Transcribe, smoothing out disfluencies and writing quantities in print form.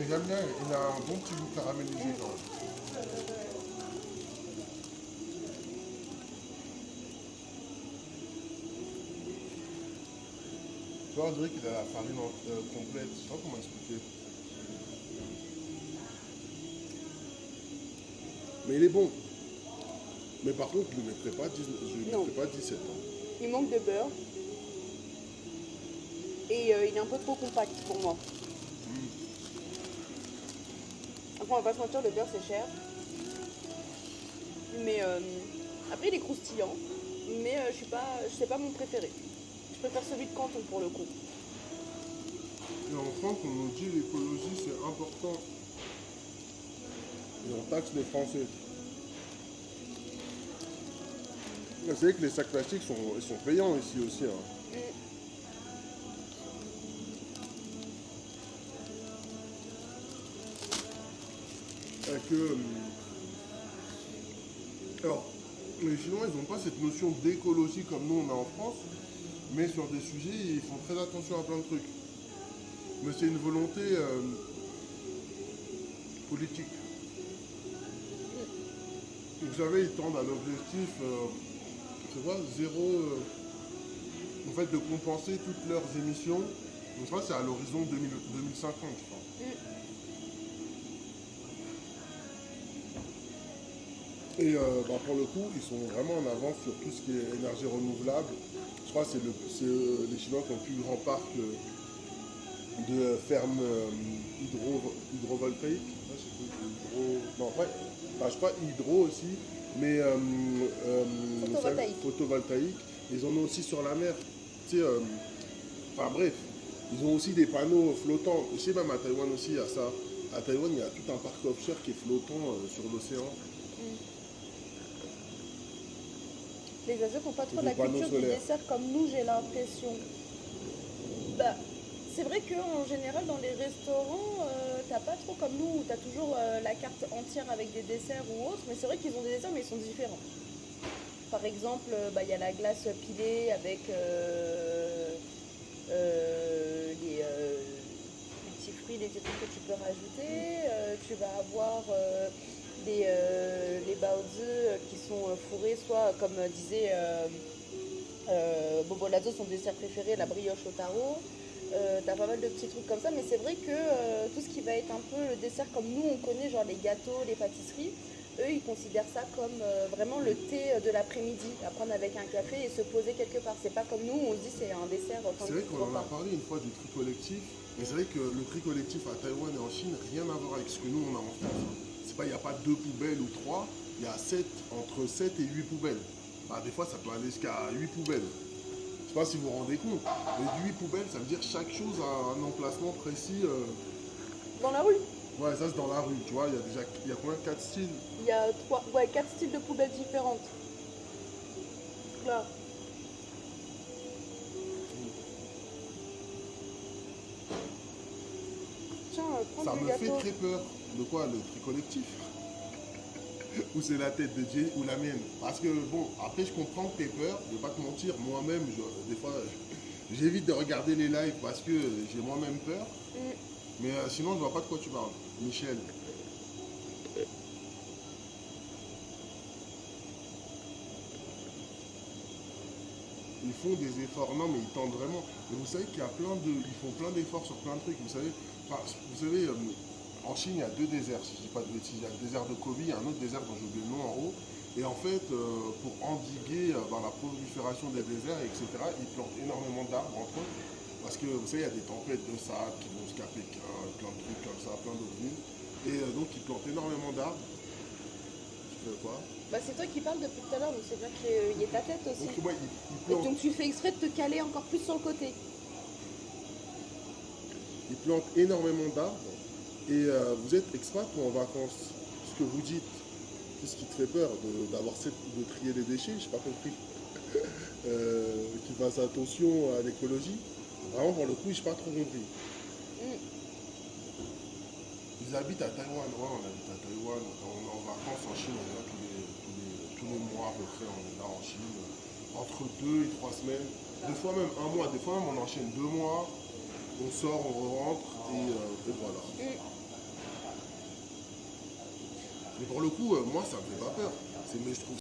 J'aime bien, il a un bon petit goût caramélisé quand même. Tu vois, on dirait qu'il a la farine complète. Je sais pas comment expliquer. Mais il est bon. Mais par contre, je ne mettrai pas, je lui Non, mettrai pas 17 ans. il manque de beurre et il est un peu trop compact pour moi. Après, on va pas se mentir, le beurre c'est cher. Mais après, il est croustillant. Mais c'est pas mon préféré. Je préfère celui de Canton pour le coup. Et en France, on nous dit l'écologie c'est important. Et on taxe les Français. Vous savez que les sacs plastiques ils sont payants ici aussi. Hein. Que, alors, les Chinois, ils n'ont pas cette notion d'écologie comme nous on a en France, mais sur des sujets, ils font très attention à plein de trucs. Mais c'est une volonté politique. Vous savez, ils tendent à l'objectif, c'est quoi, zéro, en fait, de compenser toutes leurs émissions. Donc ça, c'est à l'horizon 2050, je crois. Et pour le coup, ils sont vraiment en avance sur tout ce qui est énergie renouvelable. Je crois que c'est les Chinois qui ont le plus grand parc de fermes hydrovoltaïques. Ouais, non, ouais. Enfin, je crois hydro aussi, mais Photovoltaïque. photovoltaïque. Ils en ont aussi sur la mer. Tu sais, enfin bref, ils ont aussi des panneaux flottants. Je sais même à Taïwan aussi, il y a ça. À Taïwan, il y a tout un parc offshore qui est flottant sur l'océan. Les Asiatiques n'ont pas trop Des la panneaux culture du solaires. dessert comme nous, j'ai l'impression. Bah, c'est vrai qu'en général, dans les restaurants, t'as pas trop comme nous, où t'as toujours la carte entière avec des desserts ou autres, mais c'est vrai qu'ils ont des desserts, mais ils sont différents. Par exemple, il y a la glace pilée avec les petits fruits, les petits trucs que tu peux rajouter. Tu vas avoir les baozi qui sont fourrés, soit comme disait Bobo Lazo, son dessert préféré, la brioche au taro. T'as pas mal de petits trucs comme ça, mais c'est vrai que tout ce qui va être un peu le dessert comme nous on connaît, genre les gâteaux, les pâtisseries, eux ils considèrent ça comme vraiment le thé de l'après-midi, à prendre avec un café et se poser quelque part. C'est pas comme nous, on se dit c'est un dessert. C'est vrai qu'on en a parlé une fois du tri collectif. Et c'est vrai que le tri collectif à Taïwan et en Chine, rien à voir avec ce que nous on a en France. C'est pas, il n'y a pas deux poubelles ou trois, il y a entre 7 et 8 poubelles. Bah, des fois ça peut aller jusqu'à 8 poubelles. Je sais pas si vous vous rendez compte. Mais 8 poubelles, ça veut dire chaque chose a un emplacement précis. Dans la rue, Ouais, ça c'est dans la rue, tu vois, il y a combien? 4 styles? il y a quatre styles de poubelles différentes. Là. Tiens, prends Ça du me fait gâteau. très peur. De quoi? Le tri collectif? Ou c'est la tête de Jay ou la mienne? Parce que bon, après je comprends que t'aies peur, je vais pas te mentir, moi-même, des fois, j'évite de regarder les lives parce que j'ai moi-même peur. Mais sinon, je vois pas de quoi tu parles. Michel. Ils font des efforts, non mais ils tentent vraiment. Mais vous savez qu'il y a ils font plein d'efforts sur plein de trucs. Vous savez, en Chine, il y a deux déserts, si je dis pas de bêtises. Il y a le désert de Gobi, il y a un autre désert dont j'ai oublié le nom en haut. Et en fait, pour endiguer la prolifération des déserts, etc., ils plantent énormément d'arbres entre eux. Parce que vous savez, il y a des tempêtes de sable qui vont jusqu'à Pékin, plein de trucs comme ça, plein d'autres villes. Et donc ils plantent énormément d'arbres. Tu fais quoi? Bah, c'est toi qui parles depuis tout à l'heure, donc c'est bien qu'il y ait ta tête aussi. Donc ouais, Et donc tu fais exprès de te caler encore plus sur le côté. ils plantent énormément d'arbres. Et vous êtes expat ou en vacances? Ce que vous dites, c'est ce qui te fait peur de trier les déchets, j'ai pas compris. Qu'ils fassent attention à l'écologie. Vraiment, pour le coup, j'ai pas trop compris. Ils habitent à Taïwan, ouais, on habite à Taïwan. Quand on est en vacances en Chine, on est là tous les mois à peu près, on est là en Chine. Entre 2 et 3 semaines. Des fois même un mois, des fois même on enchaîne 2 mois. On sort, on rentre et voilà. Mais pour le coup, moi, ça me fait pas peur. Mais je trouve